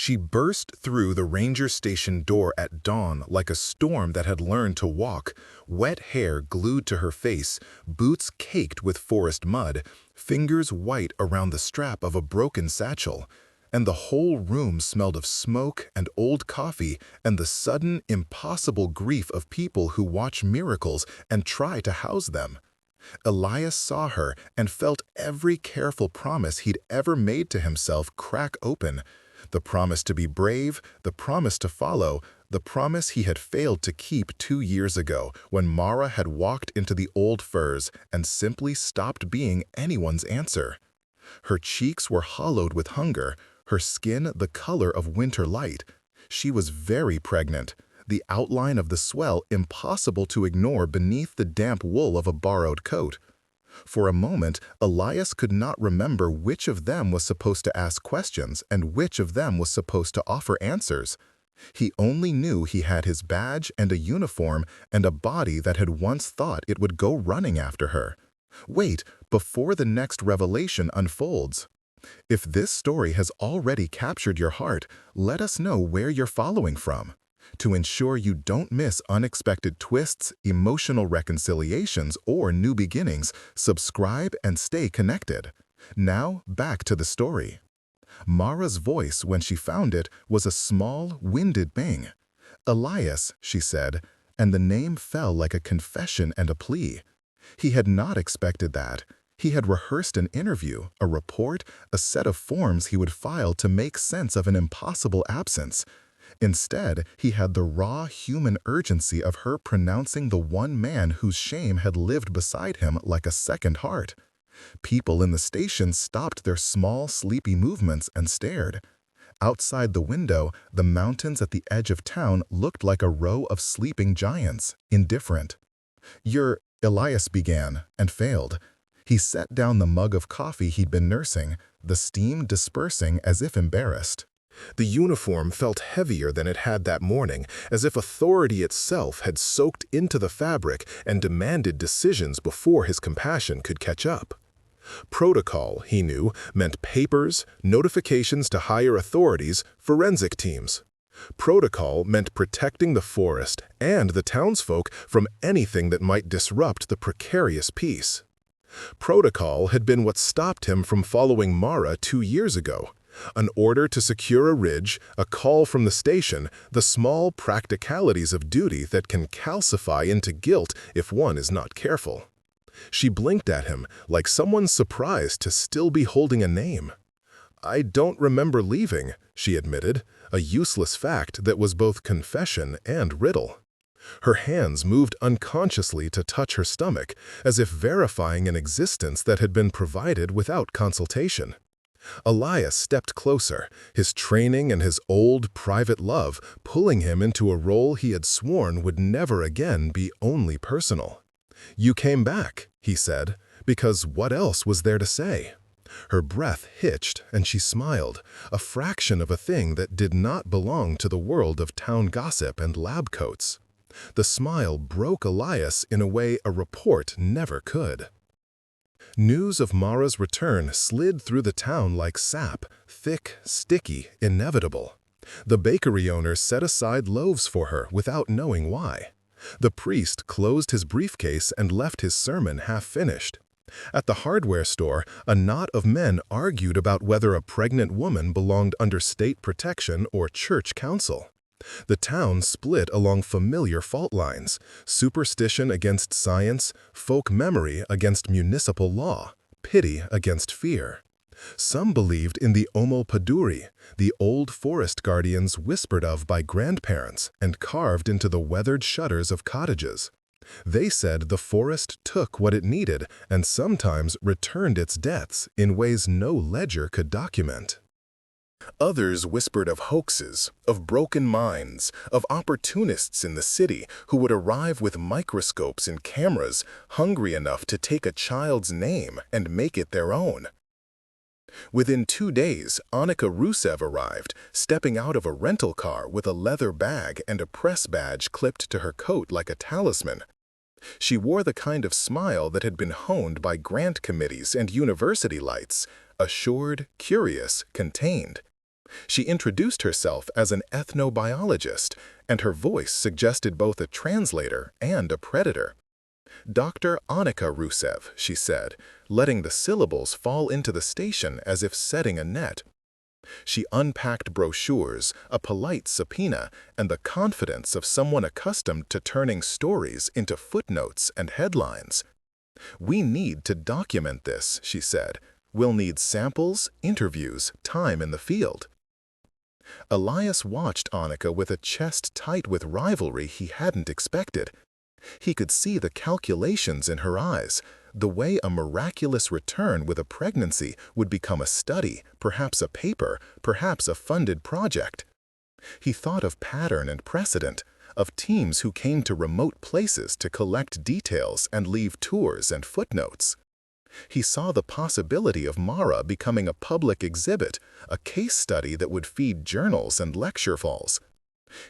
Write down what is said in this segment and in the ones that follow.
She burst through the ranger station door at dawn like a storm that had learned to walk, wet hair glued to her face, boots caked with forest mud, fingers white around the strap of a broken satchel. And the whole room smelled of smoke and old coffee and the sudden, impossible grief of people who watch miracles and try to house them. Elias saw her and felt every careful promise he'd ever made to himself crack open. The promise to be brave, the promise to follow, the promise he had failed to keep 2 years ago when Mara had walked into the old firs and simply stopped being anyone's answer. Her cheeks were hollowed with hunger, her skin the color of winter light. She was very pregnant, the outline of the swell impossible to ignore beneath the damp wool of a borrowed coat. For a moment, Elias could not remember which of them was supposed to ask questions and which of them was supposed to offer answers. He only knew he had his badge and a uniform and a body that had once thought it would go running after her. Wait, before the next revelation unfolds. If this story has already captured your heart, let us know where you're following from. To ensure you don't miss unexpected twists, emotional reconciliations, or new beginnings, subscribe and stay connected. Now, back to the story. Mara's voice, when she found it, was a small, winded bang. "Elias," she said, and the name fell like a confession and a plea. He had not expected that. He had rehearsed an interview, a report, a set of forms he would file to make sense of an impossible absence. Instead, he had the raw human urgency of her pronouncing the one man whose shame had lived beside him like a second heart. People in the station stopped their small, sleepy movements and stared. Outside the window, the mountains at the edge of town looked like a row of sleeping giants, indifferent. Elias began, and failed. He set down the mug of coffee he'd been nursing, the steam dispersing as if embarrassed. The uniform felt heavier than it had that morning, as if authority itself had soaked into the fabric and demanded decisions before his compassion could catch up. Protocol, he knew, meant papers, notifications to higher authorities, forensic teams. Protocol meant protecting the forest and the townsfolk from anything that might disrupt the precarious peace. Protocol had been what stopped him from following Mara 2 years ago. An order to secure a ridge, a call from the station, the small practicalities of duty that can calcify into guilt if one is not careful. She blinked at him, like someone surprised to still be holding a name. "I don't remember leaving," she admitted, a useless fact that was both confession and riddle. Her hands moved unconsciously to touch her stomach, as if verifying an existence that had been provided without consultation. Elias stepped closer, his training and his old private love pulling him into a role he had sworn would never again be only personal. "You came back," he said, "because what else was there to say?" Her breath hitched, and she smiled, a fraction of a thing that did not belong to the world of town gossip and lab coats. The smile broke Elias in a way a report never could. News of Mara's return slid through the town like sap, thick, sticky, inevitable. The bakery owner set aside loaves for her without knowing why. The priest closed his briefcase and left his sermon half-finished. At the hardware store, a knot of men argued about whether a pregnant woman belonged under state protection or church counsel. The town split along familiar fault lines: superstition against science, folk memory against municipal law, pity against fear. Some believed in the Omo Paduri, the old forest guardians whispered of by grandparents and carved into the weathered shutters of cottages. They said the forest took what it needed and sometimes returned its deaths in ways no ledger could document. Others whispered of hoaxes, of broken minds, of opportunists in the city who would arrive with microscopes and cameras, hungry enough to take a child's name and make it their own. Within 2 days, Annika Rusev arrived, stepping out of a rental car with a leather bag and a press badge clipped to her coat like a talisman. She wore the kind of smile that had been honed by grant committees and university lights, assured, curious, contained. She introduced herself as an ethnobiologist, and her voice suggested both a translator and a predator. "Dr. Annika Rusev," she said, letting the syllables fall into the station as if setting a net. She unpacked brochures, a polite subpoena, and the confidence of someone accustomed to turning stories into footnotes and headlines. "We need to document this," she said. "We'll need samples, interviews, time in the field." Elias watched Annika with a chest tight with rivalry he hadn't expected. He could see the calculations in her eyes, the way a miraculous return with a pregnancy would become a study, perhaps a paper, perhaps a funded project. He thought of pattern and precedent, of teams who came to remote places to collect details and leave tours and footnotes. He saw the possibility of Mara becoming a public exhibit, a case study that would feed journals and lecture halls.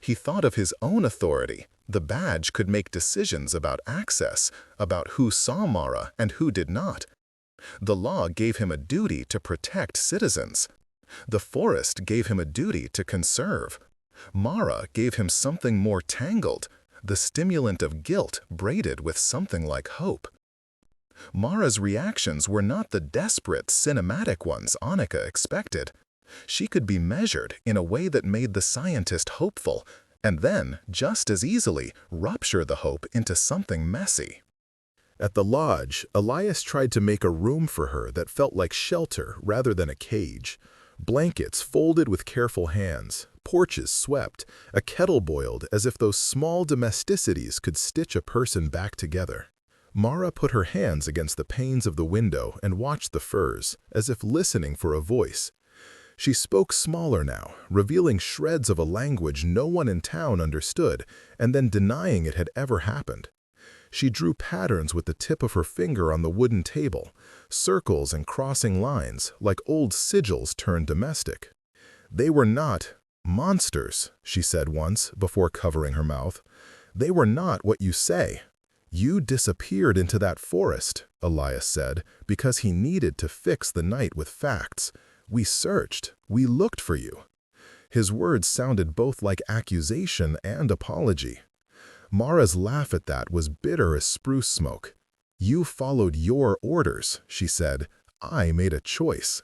He thought of his own authority. The badge could make decisions about access, about who saw Mara and who did not. The law gave him a duty to protect citizens. The forest gave him a duty to conserve. Mara gave him something more tangled, the stimulant of guilt braided with something like hope. Mara's reactions were not the desperate, cinematic ones Annika expected. She could be measured in a way that made the scientist hopeful, and then, just as easily, rupture the hope into something messy. At the lodge, Elias tried to make a room for her that felt like shelter rather than a cage. Blankets folded with careful hands, porches swept, a kettle boiled as if those small domesticities could stitch a person back together. Mara put her hands against the panes of the window and watched the firs, as if listening for a voice. She spoke smaller now, revealing shreds of a language no one in town understood, and then denying it had ever happened. She drew patterns with the tip of her finger on the wooden table, circles and crossing lines, like old sigils turned domestic. "They were not monsters," she said once, before covering her mouth. "They were not what you say." "You disappeared into that forest," Elias said, because he needed to fix the night with facts. "We searched. We looked for you." His words sounded both like accusation and apology. Mara's laugh at that was bitter as spruce smoke. "You followed your orders," she said. "I made a choice."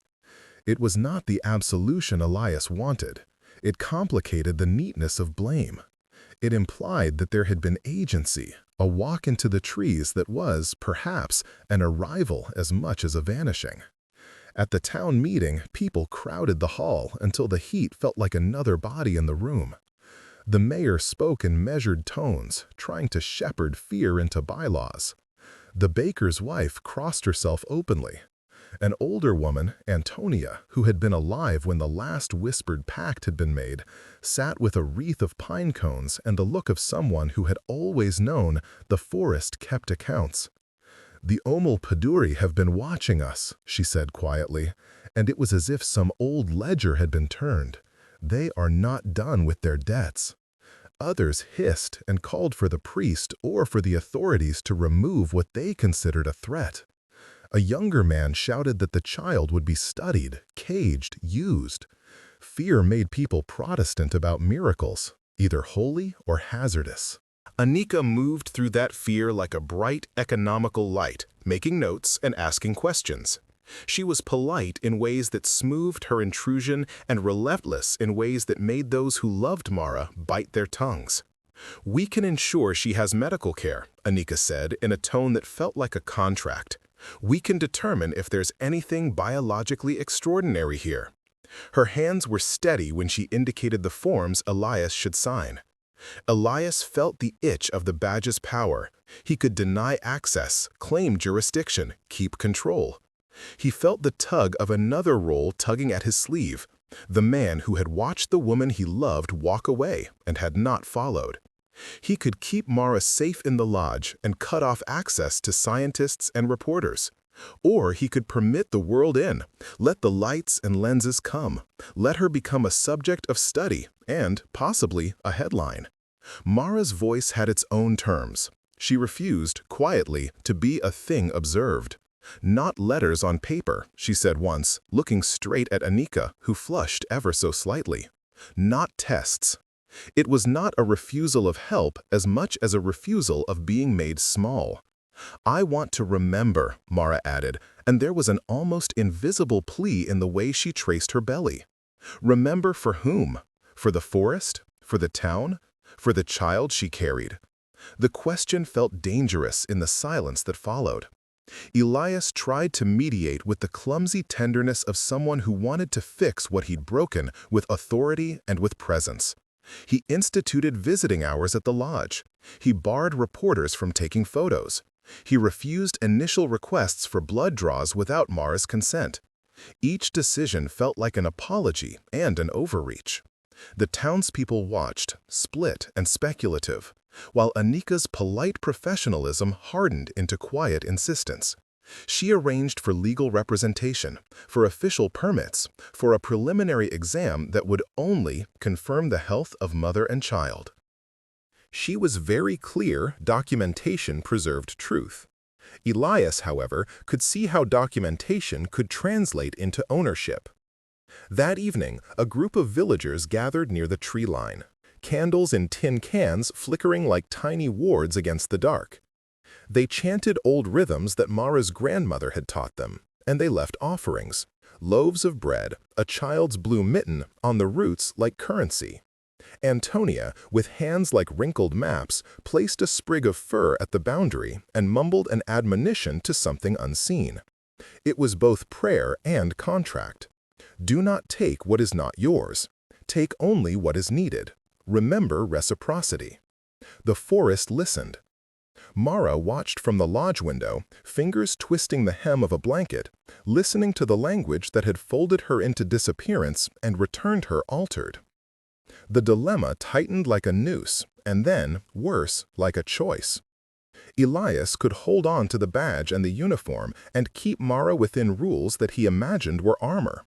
It was not the absolution Elias wanted. It complicated the neatness of blame. It implied that there had been agency, a walk into the trees that was, perhaps, an arrival as much as a vanishing. At the town meeting, people crowded the hall until the heat felt like another body in the room. The mayor spoke in measured tones, trying to shepherd fear into bylaws. The baker's wife crossed herself openly. An older woman, Antonia, who had been alive when the last whispered pact had been made, sat with a wreath of pine cones and the look of someone who had always known the forest kept accounts. "The Omel Paduri have been watching us," she said quietly, and it was as if some old ledger had been turned. "They are not done with their debts." Others hissed and called for the priest or for the authorities to remove what they considered a threat. A younger man shouted that the child would be studied, caged, used. Fear made people Protestant about miracles, either holy or hazardous. Annika moved through that fear like a bright, economical light, making notes and asking questions. She was polite in ways that smoothed her intrusion and relentless in ways that made those who loved Mara bite their tongues. "We can ensure she has medical care," Annika said in a tone that felt like a contract. "We can determine if there's anything biologically extraordinary here." Her hands were steady when she indicated the forms Elias should sign. Elias felt the itch of the badge's power. He could deny access, claim jurisdiction, keep control. He felt the tug of another role tugging at his sleeve, the man who had watched the woman he loved walk away and had not followed. He could keep Mara safe in the lodge and cut off access to scientists and reporters. Or he could permit the world in, let the lights and lenses come, let her become a subject of study and, possibly, a headline. Mara's voice had its own terms. She refused, quietly, to be a thing observed. "Not letters on paper," she said once, looking straight at Anika, who flushed ever so slightly. "Not tests." It was not a refusal of help as much as a refusal of being made small. "I want to remember," Mara added, and there was an almost invisible plea in the way she traced her belly. Remember for whom? For the forest? For the town? For the child she carried? The question felt dangerous in the silence that followed. Elias tried to mediate with the clumsy tenderness of someone who wanted to fix what he'd broken with authority and with presence. He instituted visiting hours at the lodge. He barred reporters from taking photos. He refused initial requests for blood draws without Mara's consent. Each decision felt like an apology and an overreach. The townspeople watched, split and speculative, while Anika's polite professionalism hardened into quiet insistence. She arranged for legal representation, for official permits, for a preliminary exam that would only confirm the health of mother and child. She was very clear documentation preserved truth. Elias, however, could see how documentation could translate into ownership. That evening, a group of villagers gathered near the tree line, candles in tin cans flickering like tiny wards against the dark. They chanted old rhythms that Mara's grandmother had taught them, and they left offerings, loaves of bread, a child's blue mitten on the roots like currency. Antonia, with hands like wrinkled maps, placed a sprig of fir at the boundary and mumbled an admonition to something unseen. It was both prayer and contract. Do not take what is not yours. Take only what is needed. Remember reciprocity. The forest listened. Mara watched from the lodge window, fingers twisting the hem of a blanket, listening to the language that had folded her into disappearance and returned her altered. The dilemma tightened like a noose, and then, worse, like a choice. Elias could hold on to the badge and the uniform and keep Mara within rules that he imagined were armor.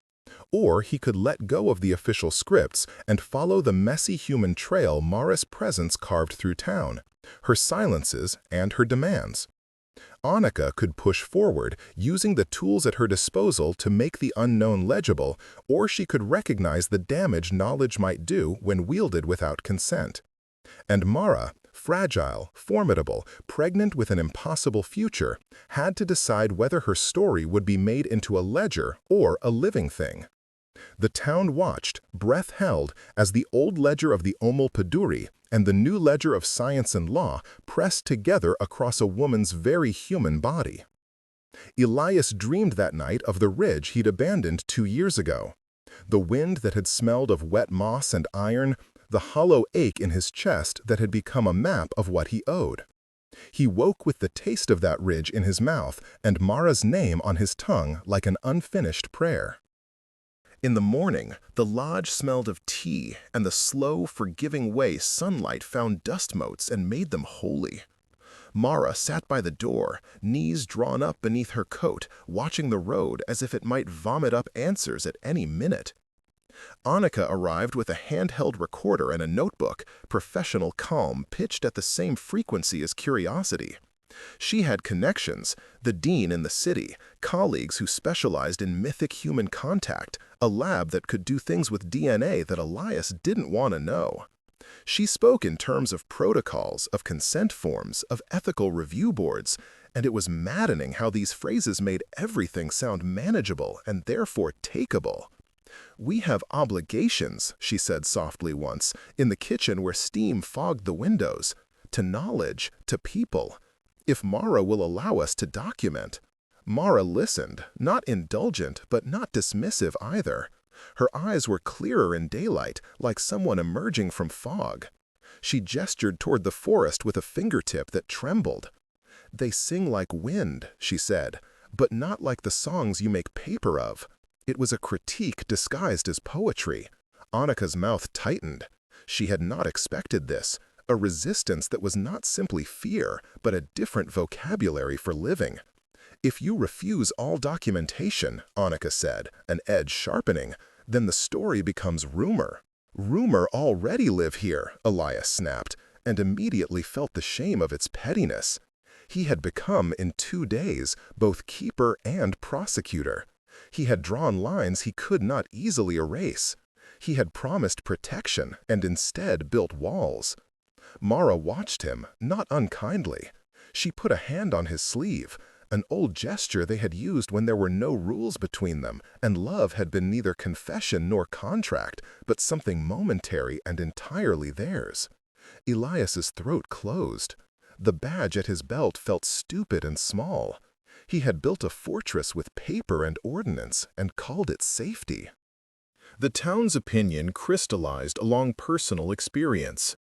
Or he could let go of the official scripts and follow the messy human trail Mara's presence carved through town, her silences and her demands. Anika could push forward, using the tools at her disposal to make the unknown legible, or she could recognize the damage knowledge might do when wielded without consent. And Mara, fragile, formidable, pregnant with an impossible future, had to decide whether her story would be made into a ledger or a living thing. The town watched, breath held, as the old ledger of the Omul Paduri and the new ledger of science and law pressed together across a woman's very human body. Elias dreamed that night of the ridge he'd abandoned 2 years ago. The wind that had smelled of wet moss and iron, the hollow ache in his chest that had become a map of what he owed. He woke with the taste of that ridge in his mouth and Mara's name on his tongue like an unfinished prayer. In the morning, the lodge smelled of tea, and the slow, forgiving way sunlight found dust motes and made them holy. Mara sat by the door, knees drawn up beneath her coat, watching the road as if it might vomit up answers at any minute. Anika arrived with a handheld recorder and a notebook, professional calm pitched at the same frequency as curiosity. She had connections, the dean in the city, colleagues who specialized in mythic human contact, a lab that could do things with DNA that Elias didn't want to know. She spoke in terms of protocols, of consent forms, of ethical review boards, and it was maddening how these phrases made everything sound manageable and therefore takeable. "We have obligations," she said softly once, in the kitchen where steam fogged the windows, "to knowledge, to people. If Mara will allow us to document." Mara listened, not indulgent, but not dismissive either. Her eyes were clearer in daylight, like someone emerging from fog. She gestured toward the forest with a fingertip that trembled. "They sing like wind," she said, "but not like the songs you make paper of." It was a critique disguised as poetry. Anika's mouth tightened. She had not expected this, a resistance that was not simply fear, but a different vocabulary for living. "If you refuse all documentation," Anika said, an edge sharpening, "then the story becomes rumor." "Rumor already live here," Elias snapped, and immediately felt the shame of its pettiness. He had become, in 2 days, both keeper and prosecutor. He had drawn lines he could not easily erase. He had promised protection and instead built walls. Mara watched him, not unkindly. She put a hand on his sleeve, an old gesture they had used when there were no rules between them, and love had been neither confession nor contract, but something momentary and entirely theirs. Elias's throat closed. The badge at his belt felt stupid and small. He had built a fortress with paper and ordnance and called it safety. The town's opinion crystallized along personal experience.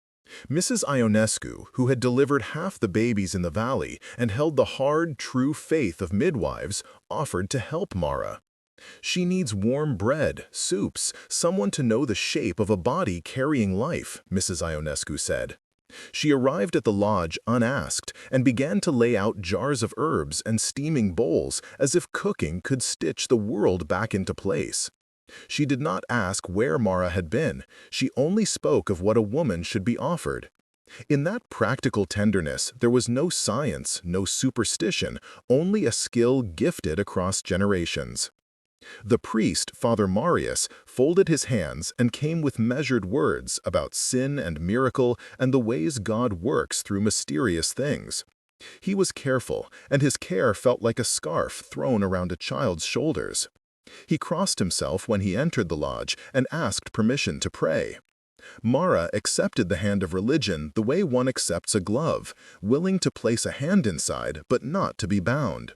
Mrs. Ionescu, who had delivered half the babies in the valley and held the hard, true faith of midwives, offered to help Mara. "She needs warm bread, soups, someone to know the shape of a body carrying life," Mrs. Ionescu said. She arrived at the lodge unasked and began to lay out jars of herbs and steaming bowls as if cooking could stitch the world back into place. She did not ask where Mara had been. She only spoke of what a woman should be offered. In that practical tenderness, there was no science, no superstition, only a skill gifted across generations. The priest, Father Marius, folded his hands and came with measured words about sin and miracle and the ways God works through mysterious things. He was careful, and his care felt like a scarf thrown around a child's shoulders. He crossed himself when he entered the lodge and asked permission to pray. Mara accepted the hand of religion the way one accepts a glove, willing to place a hand inside but not to be bound.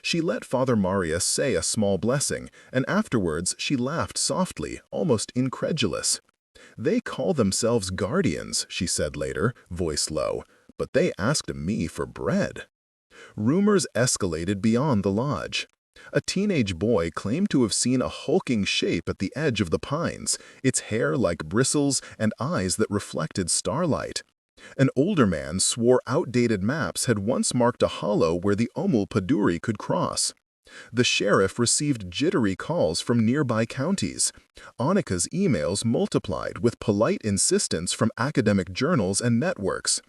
She let Father Marius say a small blessing, and afterwards she laughed softly, almost incredulous. "They call themselves guardians," she said later, voice low, "but they asked me for bread." Rumors escalated beyond the lodge. A teenage boy claimed to have seen a hulking shape at the edge of the pines, its hair like bristles and eyes that reflected starlight. An older man swore outdated maps had once marked a hollow where the Omul Paduri could cross. The sheriff received jittery calls from nearby counties. Annika's emails multiplied with polite insistence from academic journals and networks.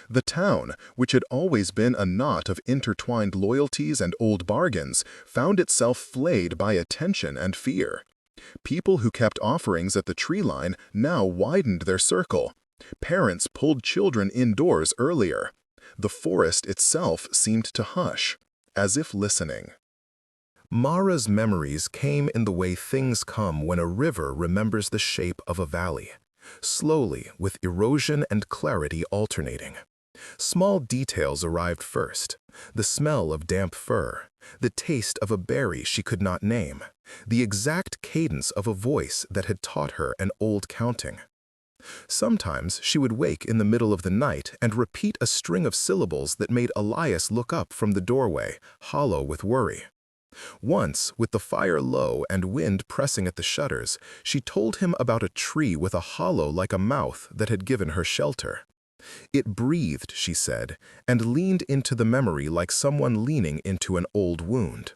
The town, which had always been a knot of intertwined loyalties and old bargains, found itself flayed by attention and fear. People who kept offerings at the tree line now widened their circle. Parents pulled children indoors earlier. The forest itself seemed to hush, as if listening. Mara's memories came in the way things come when a river remembers the shape of a valley, slowly with erosion and clarity alternating. Small details arrived first: the smell of damp fur, the taste of a berry she could not name, the exact cadence of a voice that had taught her an old counting. Sometimes she would wake in the middle of the night and repeat a string of syllables that made Elias look up from the doorway, hollow with worry. Once, with the fire low and wind pressing at the shutters, she told him about a tree with a hollow like a mouth that had given her shelter. It breathed, she said, and leaned into the memory like someone leaning into an old wound.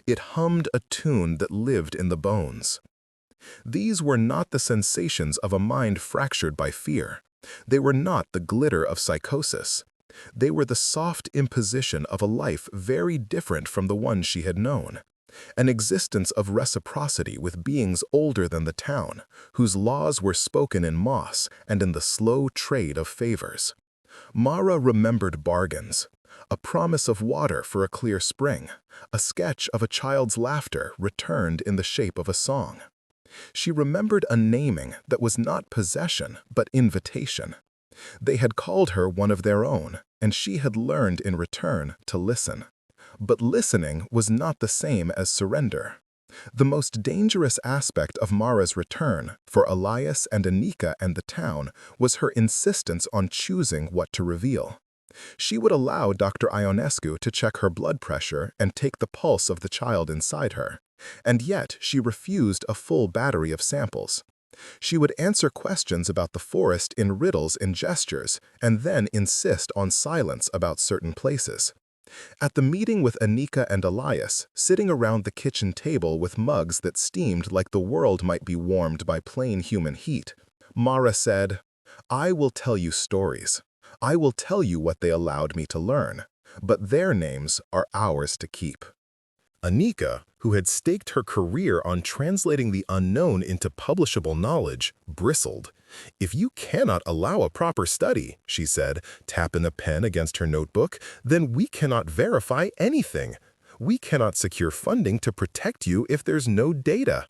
It hummed a tune that lived in the bones. These were not the sensations of a mind fractured by fear. They were not the glitter of psychosis. They were the soft imposition of a life very different from the one she had known. An existence of reciprocity with beings older than the town, whose laws were spoken in moss and in the slow trade of favors. Mara remembered bargains. A promise of water for a clear spring, a sketch of a child's laughter returned in the shape of a song. She remembered a naming that was not possession, but invitation. They had called her one of their own, and she had learned in return to listen. But listening was not the same as surrender. The most dangerous aspect of Mara's return, for Elias and Annika and the town, was her insistence on choosing what to reveal. She would allow Dr. Ionescu to check her blood pressure and take the pulse of the child inside her, and yet she refused a full battery of samples. She would answer questions about the forest in riddles and gestures, and then insist on silence about certain places. At the meeting with Annika and Elias, sitting around the kitchen table with mugs that steamed like the world might be warmed by plain human heat, Mara said, "I will tell you stories. I will tell you what they allowed me to learn. but their names are ours to keep. Anika, who had staked her career on translating the unknown into publishable knowledge, bristled. "If you cannot allow a proper study," she said, tapping a pen against her notebook, "then we cannot verify anything. We cannot secure funding to protect you if there's no data."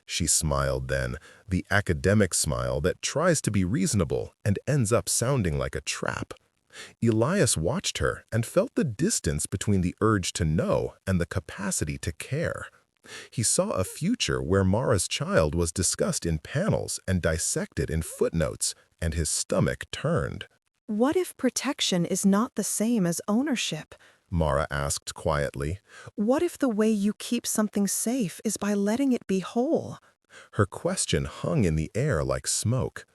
She smiled then, the academic smile that tries to be reasonable and ends up sounding like a trap. Elias watched her and felt the distance between the urge to know and the capacity to care. He saw a future where Mara's child was discussed in panels and dissected in footnotes, and his stomach turned. What if protection is not the same as ownership? Mara asked quietly. What if the way you keep something safe is by letting it be whole? Her question hung in the air like smoke.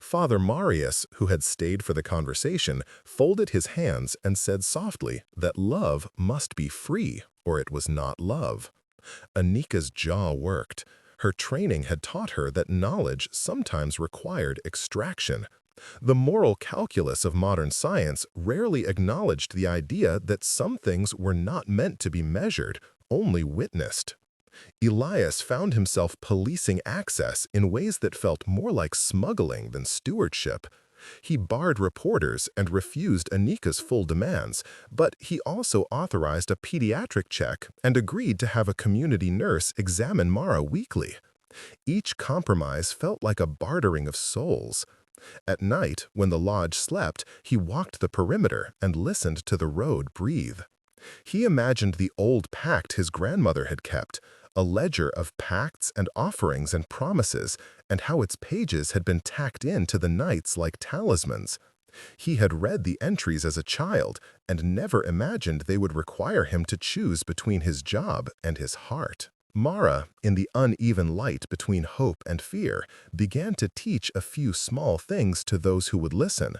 Father Marius, who had stayed for the conversation, folded his hands and said softly that love must be free, or it was not love. Anika's jaw worked. Her training had taught her that knowledge sometimes required extraction. The moral calculus of modern science rarely acknowledged the idea that some things were not meant to be measured, only witnessed. Elias found himself policing access in ways that felt more like smuggling than stewardship. He barred reporters and refused Anika's full demands, but he also authorized a pediatric check and agreed to have a community nurse examine Mara weekly. Each compromise felt like a bartering of souls. At night, when the lodge slept, he walked the perimeter and listened to the road breathe. He imagined the old pact his grandmother had kept, a ledger of pacts and offerings and promises, and how its pages had been tacked into the nights like talismans. He had read the entries as a child and never imagined they would require him to choose between his job and his heart. Mara, in the uneven light between hope and fear, began to teach a few small things to those who would listen.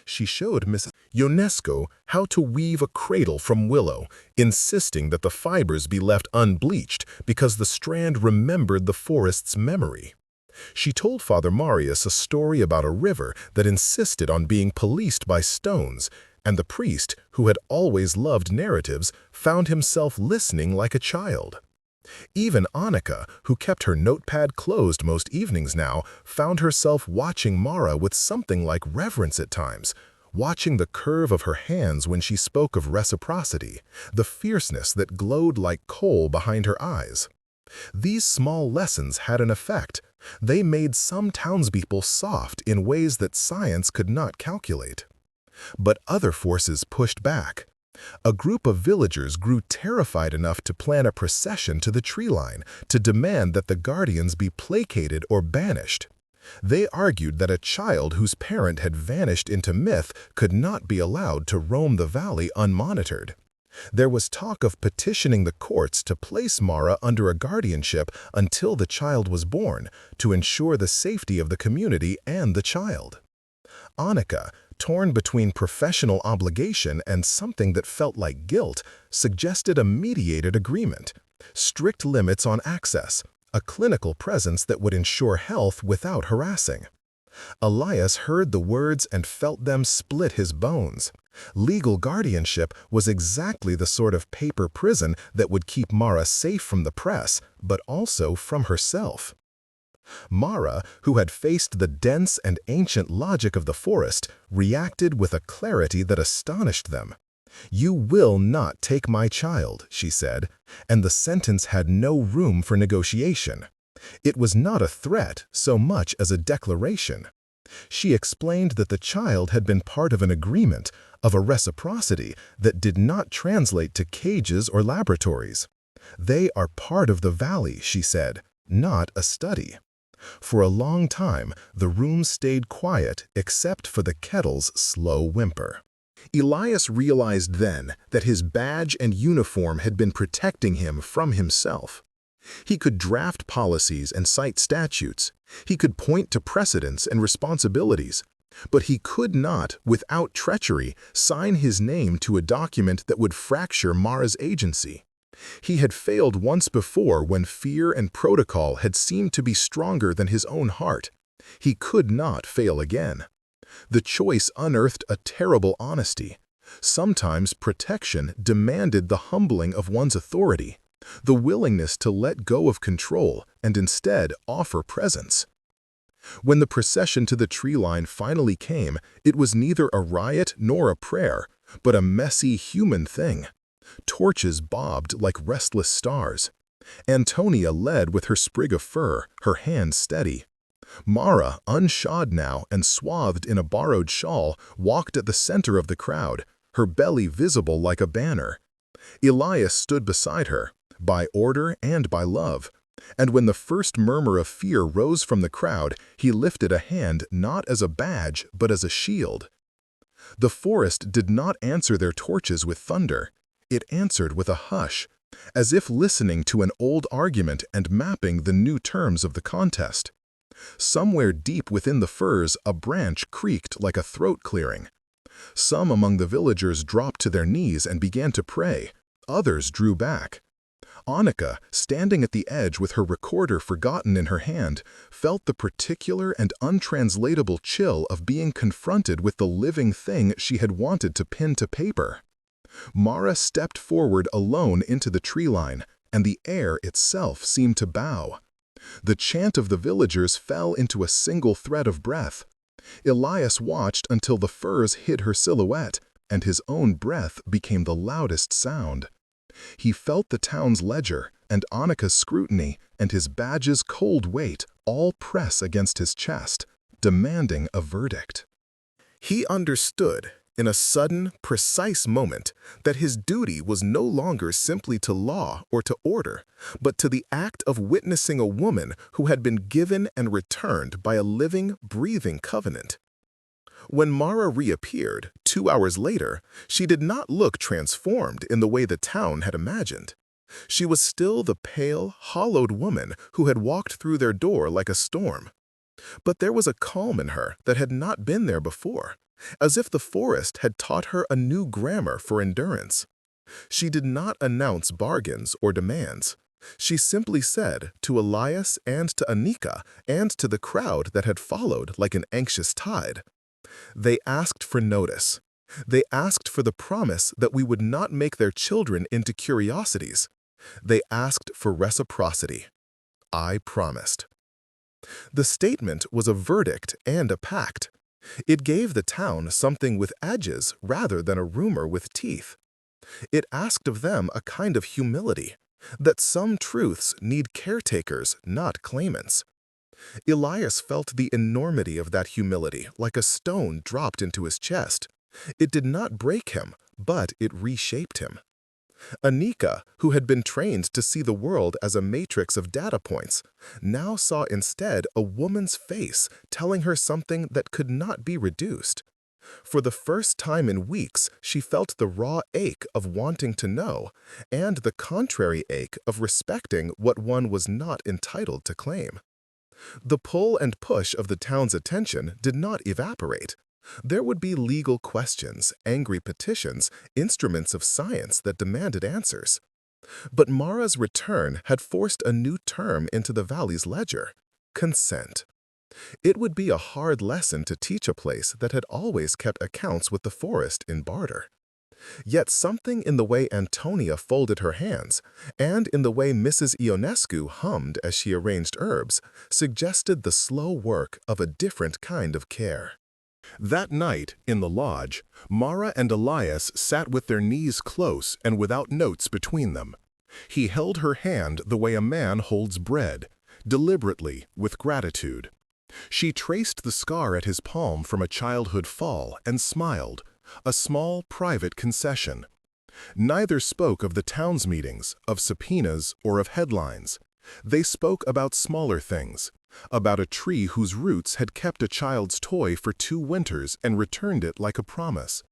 She showed Miss Ionesco how to weave a cradle from willow, insisting that the fibers be left unbleached because the strand remembered the forest's memory. She told Father Marius a story about a river that insisted on being policed by stones, and the priest, who had always loved narratives, found himself listening like a child. Even Anika, who kept her notepad closed most evenings now, found herself watching Mara with something like reverence at times, watching the curve of her hands when she spoke of reciprocity, the fierceness that glowed like coal behind her eyes. These small lessons had an effect. They made some townspeople soft in ways that science could not calculate. But other forces pushed back. A group of villagers grew terrified enough to plan a procession to the tree line to demand that the guardians be placated or banished. They argued that a child whose parent had vanished into myth could not be allowed to roam the valley unmonitored. There was talk of petitioning the courts to place Mara under a guardianship until the child was born, to ensure the safety of the community and the child. Anika, torn between professional obligation and something that felt like guilt, suggested a mediated agreement, strict limits on access, a clinical presence that would ensure health without harassing. Elias heard the words and felt them split his bones. Legal guardianship was exactly the sort of paper prison that would keep Mara safe from the press, but also from herself. Mara, who had faced the dense and ancient logic of the forest, reacted with a clarity that astonished them. "You will not take my child," she said, and the sentence had no room for negotiation. It was not a threat so much as a declaration. She explained that the child had been part of an agreement, of a reciprocity that did not translate to cages or laboratories. "They are part of the valley," she said, "not a study." For a long time, the room stayed quiet except for the kettle's slow whimper. Elias realized then that his badge and uniform had been protecting him from himself. He could draft policies and cite statutes. He could point to precedents and responsibilities. But he could not, without treachery, sign his name to a document that would fracture Mara's agency. He had failed once before when fear and protocol had seemed to be stronger than his own heart. He could not fail again. The choice unearthed a terrible honesty. Sometimes protection demanded the humbling of one's authority, the willingness to let go of control and instead offer presence. When the procession to the tree line finally came, it was neither a riot nor a prayer, but a messy human thing. Torches bobbed like restless stars. Antonia led with her sprig of fir, her hand steady. Mara, unshod now and swathed in a borrowed shawl, walked at the center of the crowd, her belly visible like a banner. Elias stood beside her, by order and by love, and when the first murmur of fear rose from the crowd, he lifted a hand not as a badge but as a shield. The forest did not answer their torches with thunder. It answered with a hush, as if listening to an old argument and mapping the new terms of the contest. Somewhere deep within the firs, a branch creaked like a throat clearing. Some among the villagers dropped to their knees and began to pray. Others drew back. Annika, standing at the edge with her recorder forgotten in her hand, felt the particular and untranslatable chill of being confronted with the living thing she had wanted to pin to paper. Mara stepped forward alone into the tree line, and the air itself seemed to bow. The chant of the villagers fell into a single thread of breath. Elias watched until the firs hid her silhouette, and his own breath became the loudest sound. He felt the town's ledger, and Annika's scrutiny, and his badge's cold weight all press against his chest, demanding a verdict. He understood, in a sudden, precise moment, that his duty was no longer simply to law or to order, but to the act of witnessing a woman who had been given and returned by a living, breathing covenant. When Mara reappeared, 2 hours later, she did not look transformed in the way the town had imagined. She was still the pale, hollowed woman who had walked through their door like a storm. But there was a calm in her that had not been there before, as if the forest had taught her a new grammar for endurance. She did not announce bargains or demands. She simply said to Elias and to Annika and to the crowd that had followed like an anxious tide, "They asked for notice. They asked for the promise that we would not make their children into curiosities. They asked for reciprocity. I promised." The statement was a verdict and a pact. It gave the town something with edges rather than a rumor with teeth. It asked of them a kind of humility, that some truths need caretakers, not claimants. Elias felt the enormity of that humility like a stone dropped into his chest. It did not break him, but it reshaped him. Annika, who had been trained to see the world as a matrix of data points, now saw instead a woman's face telling her something that could not be reduced. For the first time in weeks, she felt the raw ache of wanting to know, and the contrary ache of respecting what one was not entitled to claim. The pull and push of the town's attention did not evaporate. There would be legal questions, angry petitions, instruments of science that demanded answers. But Mara's return had forced a new term into the valley's ledger: consent. It would be a hard lesson to teach a place that had always kept accounts with the forest in barter. Yet something in the way Antonia folded her hands, and in the way Mrs. Ionescu hummed as she arranged herbs, suggested the slow work of a different kind of care. That night, in the lodge, Mara and Elias sat with their knees close and without notes between them. He held her hand the way a man holds bread, deliberately, with gratitude. She traced the scar at his palm from a childhood fall and smiled, a small, private concession. Neither spoke of the town's meetings, of subpoenas, or of headlines. They spoke about smaller things, about a tree whose roots had kept a child's toy for 2 winters and returned it like a promise,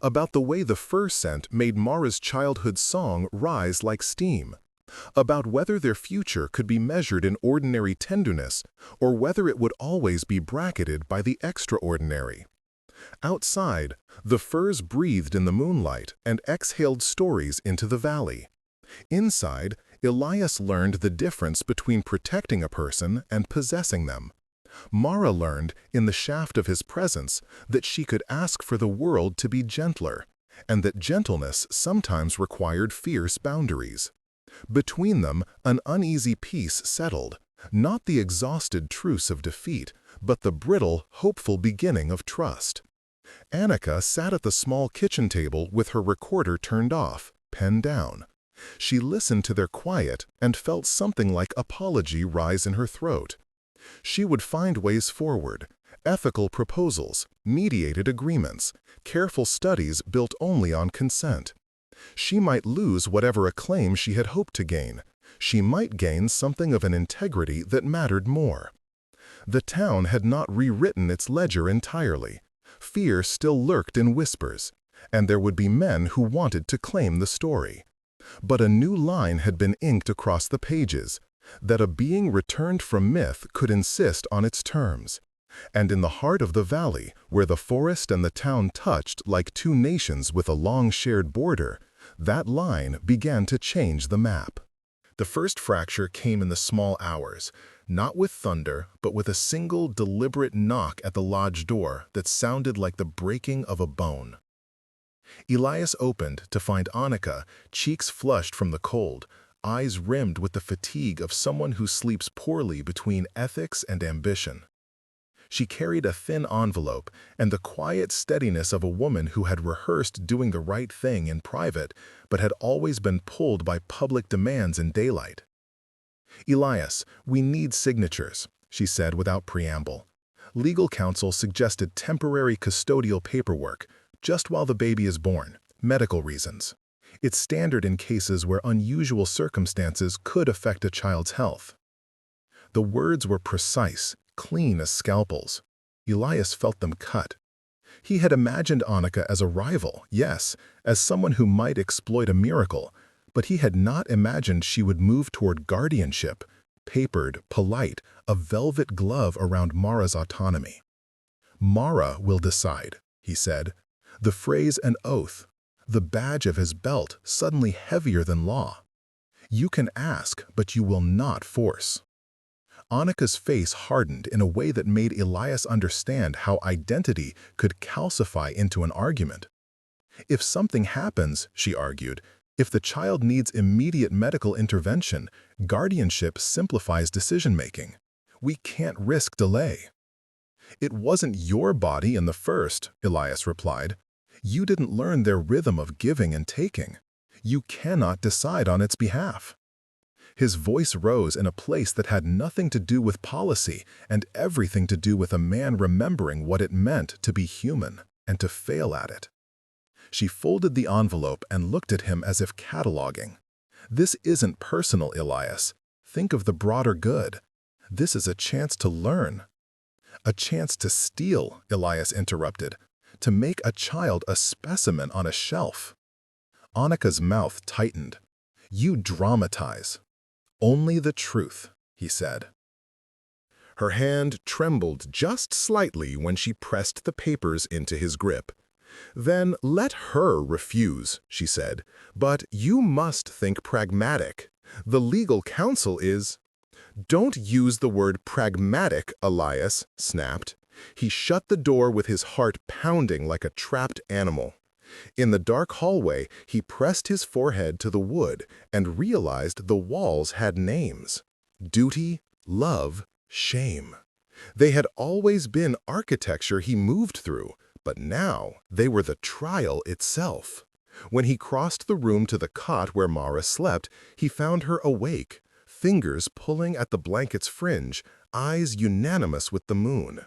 about the way the fir scent made Mara's childhood song rise like steam, about whether their future could be measured in ordinary tenderness or whether it would always be bracketed by the extraordinary. Outside, the firs breathed in the moonlight and exhaled stories into the valley. Inside, Elias learned the difference between protecting a person and possessing them. Mara learned, in the shaft of his presence, that she could ask for the world to be gentler, and that gentleness sometimes required fierce boundaries. Between them, an uneasy peace settled, not the exhausted truce of defeat, but the brittle, hopeful beginning of trust. Annika sat at the small kitchen table with her recorder turned off, pen down. She listened to their quiet and felt something like apology rise in her throat. She would find ways forward, ethical proposals, mediated agreements, careful studies built only on consent. She might lose whatever acclaim she had hoped to gain. She might gain something of an integrity that mattered more. The town had not rewritten its ledger entirely. Fear still lurked in whispers, and there would be men who wanted to claim the story. But a new line had been inked across the pages, that a being returned from myth could insist on its terms. And in the heart of the valley, where the forest and the town touched like two nations with a long shared border, that line began to change the map. The first fracture came in the small hours, not with thunder, but with a single deliberate knock at the lodge door that sounded like the breaking of a bone. Elias opened to find Annika, cheeks flushed from the cold, eyes rimmed with the fatigue of someone who sleeps poorly between ethics and ambition. She carried a thin envelope and the quiet steadiness of a woman who had rehearsed doing the right thing in private but had always been pulled by public demands in daylight. "Elias, we need signatures," she said without preamble. "Legal counsel suggested temporary custodial paperwork, just while the baby is born, medical reasons. It's standard in cases where unusual circumstances could affect a child's health." The words were precise, clean as scalpels. Elias felt them cut. He had imagined Annika as a rival, yes, as someone who might exploit a miracle, but he had not imagined she would move toward guardianship, papered, polite, a velvet glove around Mara's autonomy. "Mara will decide," he said, the phrase an oath, the badge of his belt suddenly heavier than law. "You can ask, but you will not force." Annika's face hardened in a way that made Elias understand how identity could calcify into an argument. "If something happens," she argued, "if the child needs immediate medical intervention, guardianship simplifies decision-making. We can't risk delay." "It wasn't your body in the first," Elias replied. "You didn't learn their rhythm of giving and taking. You cannot decide on its behalf." His voice rose in a place that had nothing to do with policy and everything to do with a man remembering what it meant to be human and to fail at it. She folded the envelope and looked at him as if cataloging. "This isn't personal, Elias. Think of the broader good. This is a chance to learn." "A chance to steal," Elias interrupted, "to make a child a specimen on a shelf." Annika's mouth tightened. "You dramatize." "Only the truth," he said. Her hand trembled just slightly when she pressed the papers into his grip. "Then let her refuse," she said. "But you must think pragmatic. The legal counsel is—" "Don't use the word pragmatic," Elias snapped. He shut the door with his heart pounding like a trapped animal. In the dark hallway, he pressed his forehead to the wood and realized the walls had names. Duty, love, shame. They had always been architecture he moved through, but now they were the trial itself. When he crossed the room to the cot where Mara slept, he found her awake, fingers pulling at the blanket's fringe, eyes unanimous with the moon.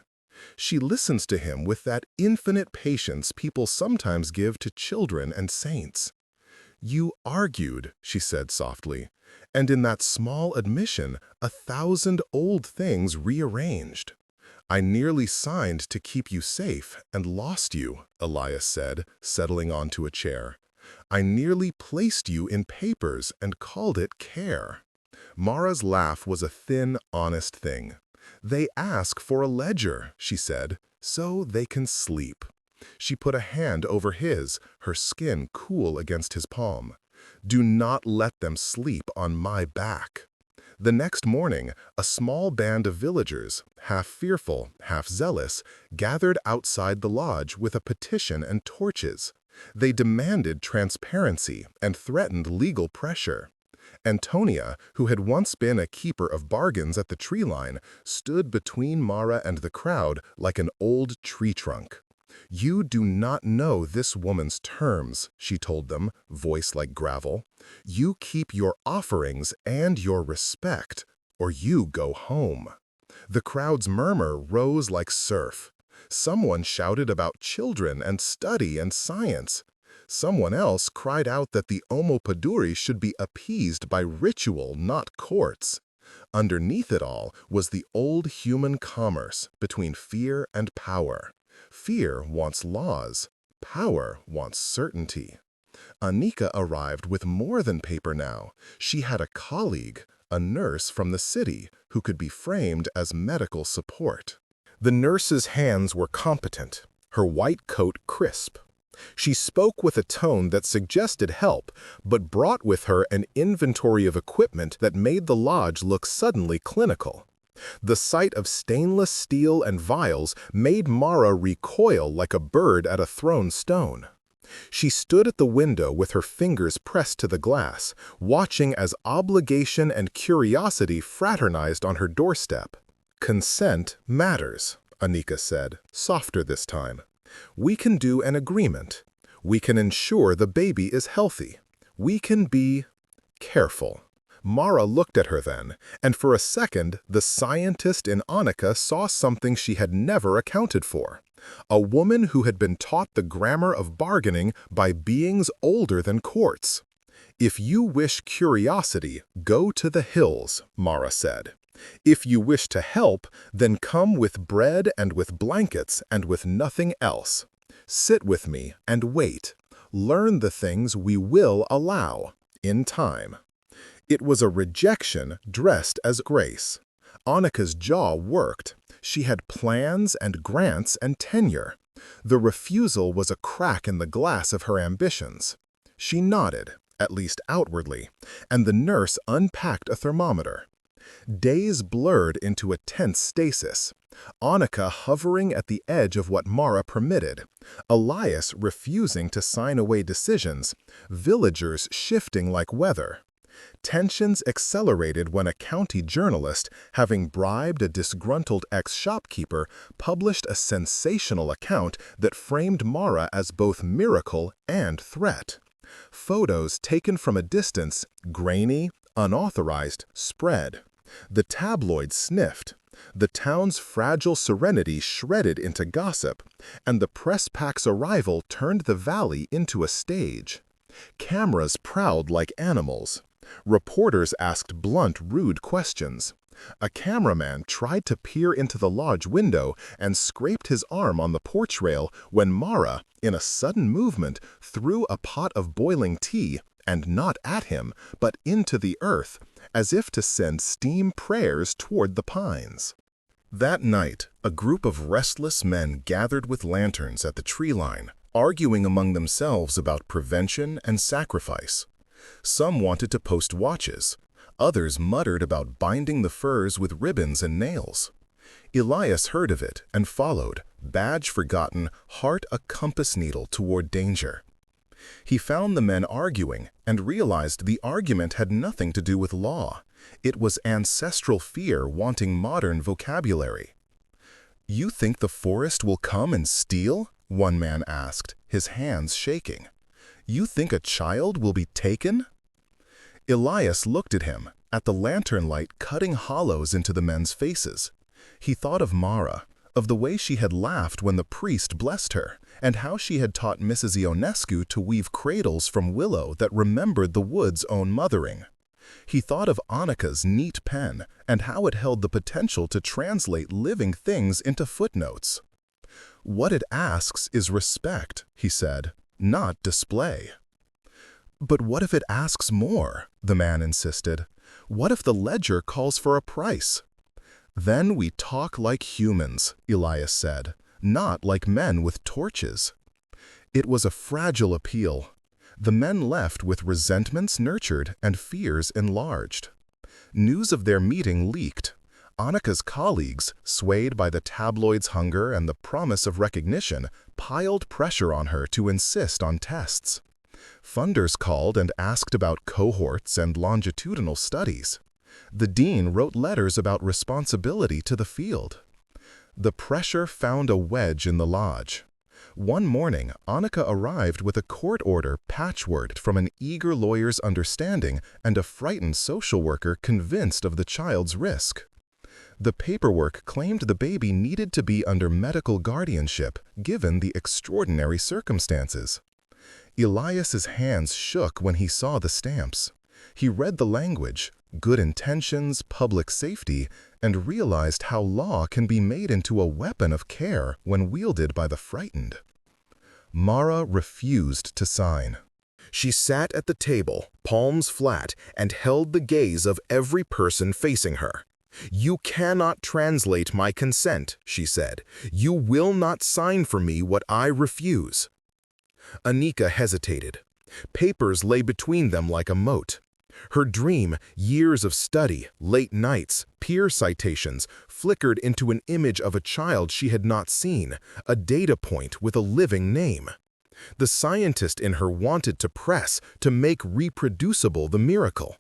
She listens to him with that infinite patience people sometimes give to children and saints. "You argued," she said softly, "and in that small admission, 1,000 old things rearranged." "I nearly signed to keep you safe and lost you," Elias said, settling onto a chair. "I nearly placed you in papers and called it care." Mara's laugh was a thin, honest thing. "They ask for a ledger," she said, "so they can sleep." She put a hand over his, her skin cool against his palm. "Do not let them sleep on my back." The next morning, a small band of villagers, half fearful, half zealous, gathered outside the lodge with a petition and torches. They demanded transparency and threatened legal pressure. Antonia, who had once been a keeper of bargains at the tree line, stood between Mara and the crowd like an old tree trunk. "You do not know this woman's terms," she told them, voice like gravel. "You keep your offerings and your respect, or you go home." The crowd's murmur rose like surf. Someone shouted about children and study and science. Someone else cried out that the Omopaduri should be appeased by ritual, not courts. Underneath it all was the old human commerce between fear and power. Fear wants laws. Power wants certainty. Anika arrived with more than paper now. She had a colleague, a nurse from the city, who could be framed as medical support. The nurse's hands were competent, her white coat crisp. She spoke with a tone that suggested help, but brought with her an inventory of equipment that made the lodge look suddenly clinical. The sight of stainless steel and vials made Mara recoil like a bird at a thrown stone. She stood at the window with her fingers pressed to the glass, watching as obligation and curiosity fraternized on her doorstep. "Consent matters," Anika said, softer this time. "We can do an agreement. We can ensure the baby is healthy. We can be careful." Mara looked at her then, and for a second the scientist in Anika saw something she had never accounted for. A woman who had been taught the grammar of bargaining by beings older than courts. "If you wish curiosity, go to the hills," Mara said. "If you wish to help, then come with bread and with blankets and with nothing else. Sit with me and wait. Learn the things we will allow, in time." It was a rejection dressed as grace. Anika's jaw worked. She had plans and grants and tenure. The refusal was a crack in the glass of her ambitions. She nodded, at least outwardly, and the nurse unpacked a thermometer. Days blurred into a tense stasis. Anika hovering at the edge of what Mara permitted. Elias refusing to sign away decisions. Villagers shifting like weather. Tensions accelerated when a county journalist, having bribed a disgruntled ex-shopkeeper, published a sensational account that framed Mara as both miracle and threat. Photos taken from a distance, grainy, unauthorized, spread. The tabloids sniffed. The town's fragile serenity shredded into gossip, and the press pack's arrival turned the valley into a stage. Cameras prowled like animals. Reporters asked blunt, rude questions. A cameraman tried to peer into the lodge window and scraped his arm on the porch rail when Mara, in a sudden movement, threw a pot of boiling tea, and not at him, but into the earth, as if to send steam prayers toward the pines. That night, a group of restless men gathered with lanterns at the tree line, arguing among themselves about prevention and sacrifice. Some wanted to post watches. Others muttered about binding the furs with ribbons and nails. Elias heard of it and followed, badge forgotten, heart a compass needle toward danger. He found the men arguing and realized the argument had nothing to do with law. It was ancestral fear wanting modern vocabulary. "You think the forest will come and steal?" one man asked, his hands shaking. "You think a child will be taken?" Elias looked at him, at the lantern light cutting hollows into the men's faces. He thought of Mara, of the way she had laughed when the priest blessed her, and how she had taught Mrs. Ionescu to weave cradles from willow that remembered the wood's own mothering. He thought of Anika's neat pen and how it held the potential to translate living things into footnotes. "What it asks is respect," he said, "not display." "But what if it asks more?" the man insisted. "What if the ledger calls for a price?" "Then we talk like humans," Elias said, "not like men with torches." It was a fragile appeal. The men left with resentments nurtured and fears enlarged. News of their meeting leaked. Annika's colleagues, swayed by the tabloid's hunger and the promise of recognition, piled pressure on her to insist on tests. Funders called and asked about cohorts and longitudinal studies. The dean wrote letters about responsibility to the field. The pressure found a wedge in the lodge. One morning, Annika arrived with a court order patchworked from an eager lawyer's understanding and a frightened social worker convinced of the child's risk. The paperwork claimed the baby needed to be under medical guardianship given the extraordinary circumstances. Elias's hands shook when he saw the stamps. He read the language, good intentions, public safety, and realized how law can be made into a weapon of care when wielded by the frightened. Mara refused to sign. She sat at the table, palms flat, and held the gaze of every person facing her. "You cannot translate my consent," she said. "You will not sign for me what I refuse." Annika hesitated. Papers lay between them like a moat. Her dream, years of study, late nights, peer citations, flickered into an image of a child she had not seen, a data point with a living name. The scientist in her wanted to press, to make reproducible the miracle.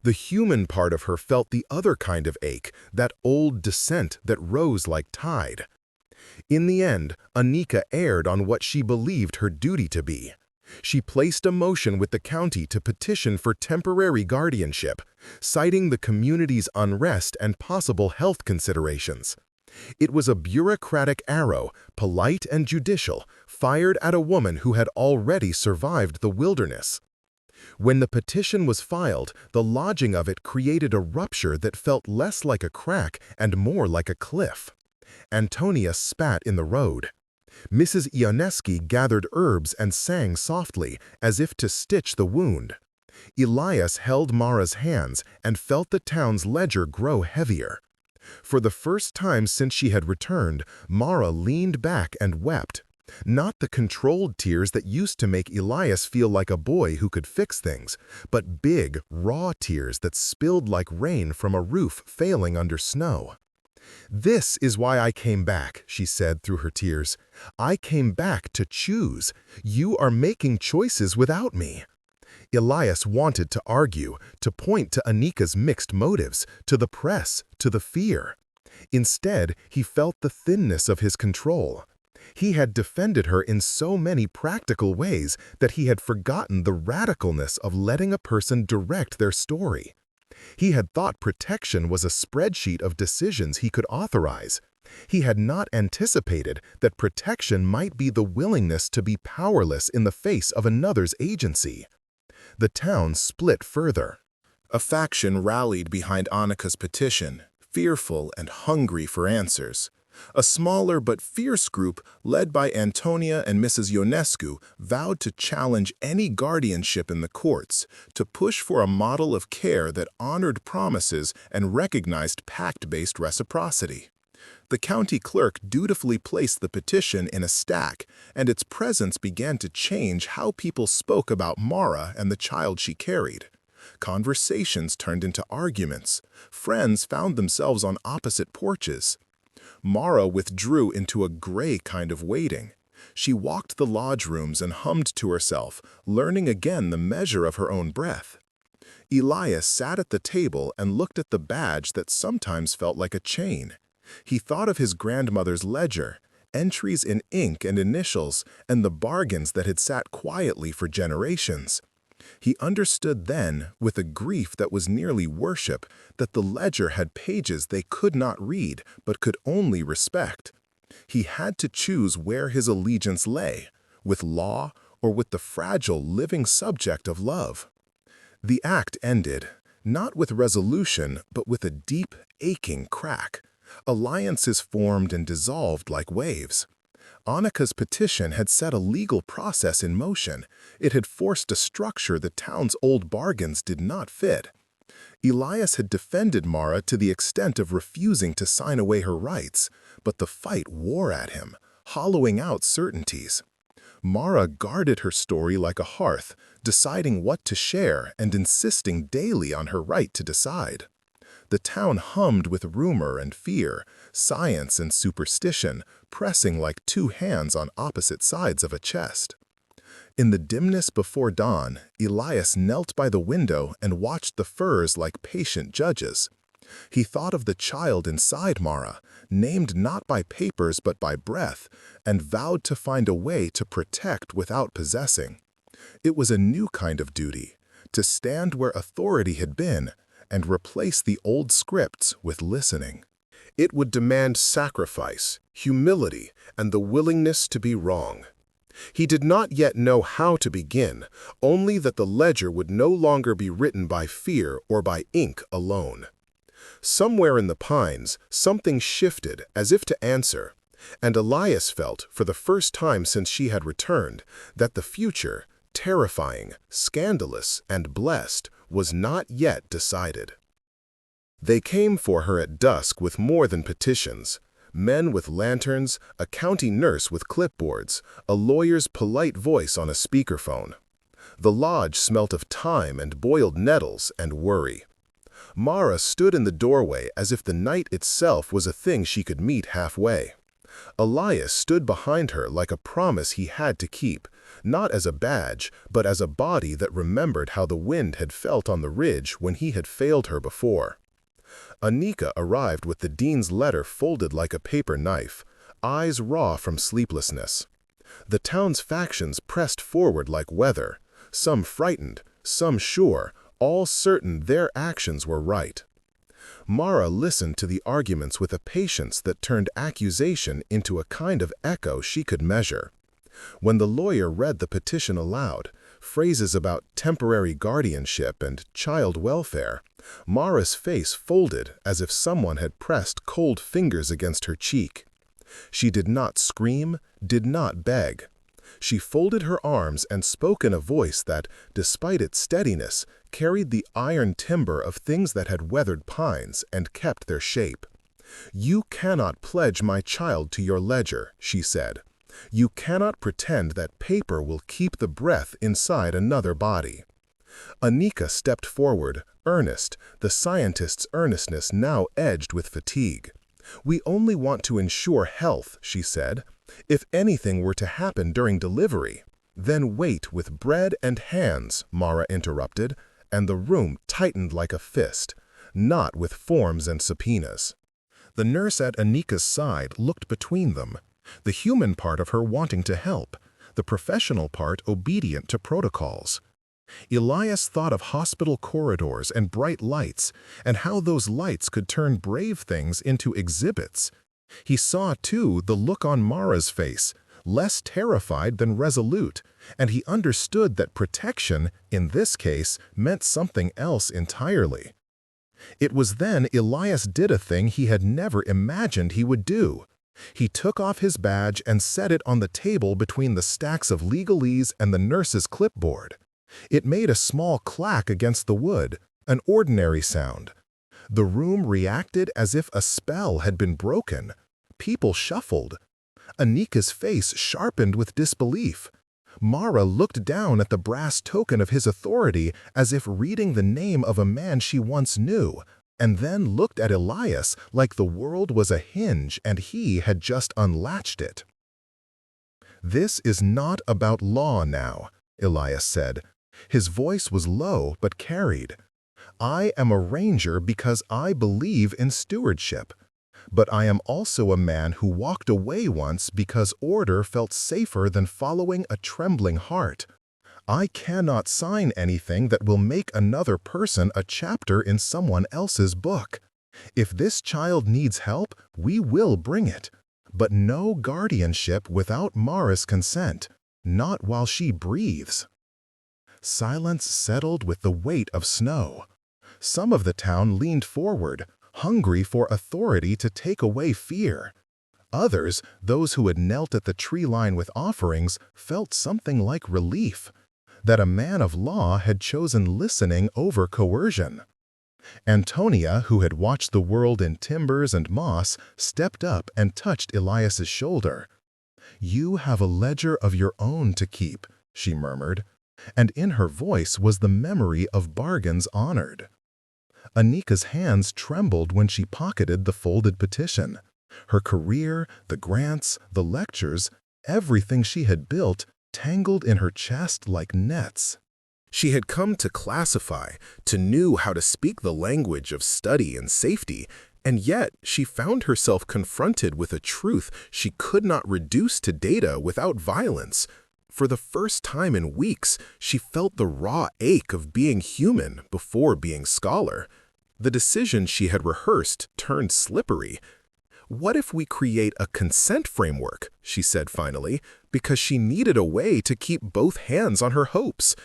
The human part of her felt the other kind of ache, that old dissent that rose like tide. In the end, Annika erred on what she believed her duty to be. She placed a motion with the county to petition for temporary guardianship, citing the community's unrest and possible health considerations. It was a bureaucratic arrow, polite and judicial, fired at a woman who had already survived the wilderness. When the petition was filed, the lodging of it created a rupture that felt less like a crack and more like a cliff. Antonia spat in the road. Mrs. Ionescu gathered herbs and sang softly, as if to stitch the wound. Elias held Mara's hands and felt the town's ledger grow heavier. For the first time since she had returned, Mara leaned back and wept. Not the controlled tears that used to make Elias feel like a boy who could fix things, but big, raw tears that spilled like rain from a roof failing under snow. "This is why I came back," she said through her tears. "I came back to choose. You are making choices without me." Elias wanted to argue, to point to Annika's mixed motives, to the press, to the fear. Instead, he felt the thinness of his control. He had defended her in so many practical ways that he had forgotten the radicalness of letting a person direct their story. He had thought protection was a spreadsheet of decisions he could authorize. He had not anticipated that protection might be the willingness to be powerless in the face of another's agency. The town split further. A faction rallied behind Annika's petition, fearful and hungry for answers. A smaller but fierce group, led by Antonia and Mrs. Ionescu, vowed to challenge any guardianship in the courts, to push for a model of care that honored promises and recognized pact-based reciprocity. The county clerk dutifully placed the petition in a stack, and its presence began to change how people spoke about Mara and the child she carried. Conversations turned into arguments. Friends found themselves on opposite porches. Mara withdrew into a gray kind of waiting. She walked the lodge rooms and hummed to herself, learning again the measure of her own breath. Elias sat at the table and looked at the badge that sometimes felt like a chain. He thought of his grandmother's ledger, entries in ink and initials, and the bargains that had sat quietly for generations. He understood then, with a grief that was nearly worship, that the ledger had pages they could not read but could only respect. He had to choose where his allegiance lay, with law or with the fragile living subject of love. The act ended, not with resolution, but with a deep, aching crack. Alliances formed and dissolved like waves. Annika's petition had set a legal process in motion. It had forced a structure the town's old bargains did not fit. Elias had defended Mara to the extent of refusing to sign away her rights, but the fight wore at him, hollowing out certainties. Mara guarded her story like a hearth, deciding what to share and insisting daily on her right to decide. The town hummed with rumor and fear, science and superstition, pressing like two hands on opposite sides of a chest. In the dimness before dawn, Elias knelt by the window and watched the firs like patient judges. He thought of the child inside Mara, named not by papers but by breath, and vowed to find a way to protect without possessing. It was a new kind of duty, to stand where authority had been and replace the old scripts with listening. It would demand sacrifice, humility, and the willingness to be wrong. He did not yet know how to begin, only that the ledger would no longer be written by fear or by ink alone. Somewhere in the pines, something shifted as if to answer, and Elias felt, for the first time since she had returned, that the future, terrifying, scandalous, and blessed, was not yet decided. They came for her at dusk with more than petitions. Men with lanterns, a county nurse with clipboards, a lawyer's polite voice on a speakerphone. The lodge smelt of thyme and boiled nettles and worry. Mara stood in the doorway as if the night itself was a thing she could meet halfway. Elias stood behind her like a promise he had to keep, not as a badge, but as a body that remembered how the wind had felt on the ridge when he had failed her before. Anika arrived with the dean's letter folded like a paper knife, eyes raw from sleeplessness. The town's factions pressed forward like weather, some frightened, some sure, all certain their actions were right. Mara listened to the arguments with a patience that turned accusation into a kind of echo she could measure. When the lawyer read the petition aloud, phrases about temporary guardianship and child welfare, Mara's face folded as if someone had pressed cold fingers against her cheek. She did not scream, did not beg. She folded her arms and spoke in a voice that, despite its steadiness, carried the iron timber of things that had weathered pines and kept their shape. "You cannot pledge my child to your ledger," she said. "You cannot pretend that paper will keep the breath inside another body." Anika stepped forward, earnest, the scientist's earnestness now edged with fatigue. "We only want to ensure health," she said. "If anything were to happen during delivery—" "Then wait with bread and hands," Mara interrupted, and the room tightened like a fist, "not with forms and subpoenas." The nurse at Anika's side looked between them, the human part of her wanting to help, the professional part obedient to protocols. Elias thought of hospital corridors and bright lights, and how those lights could turn brave things into exhibits. He saw, too, the look on Mara's face, less terrified than resolute, and he understood that protection, in this case, meant something else entirely. It was then Elias did a thing he had never imagined he would do. He took off his badge and set it on the table between the stacks of legalese and the nurse's clipboard. It made a small clack against the wood, an ordinary sound. The room reacted as if a spell had been broken. People shuffled. Anika's face sharpened with disbelief. Mara looked down at the brass token of his authority as if reading the name of a man she once knew, and then looked at Elias like the world was a hinge and he had just unlatched it. "This is not about law now," Elias said. His voice was low but carried. "I am a ranger because I believe in stewardship. But I am also a man who walked away once because order felt safer than following a trembling heart. I cannot sign anything that will make another person a chapter in someone else's book. If this child needs help, we will bring it. But no guardianship without Mara's consent, not while she breathes." Silence settled with the weight of snow. Some of the town leaned forward, hungry for authority to take away fear. Others, those who had knelt at the tree line with offerings, felt something like relief, that a man of law had chosen listening over coercion. Antonia, who had watched the world in timbers and moss, stepped up and touched Elias's shoulder. "You have a ledger of your own to keep," she murmured, and in her voice was the memory of bargains honored. Anika's hands trembled when she pocketed the folded petition. Her career, the grants, the lectures, everything she had built tangled in her chest like nets. She had come to classify, to know how to speak the language of study and safety, and yet she found herself confronted with a truth she could not reduce to data without violence. For the first time in weeks, she felt the raw ache of being human before being scholar. The decision she had rehearsed turned slippery. "What if we create a consent framework?" she said finally, because she needed a way to keep both hands on her hopes.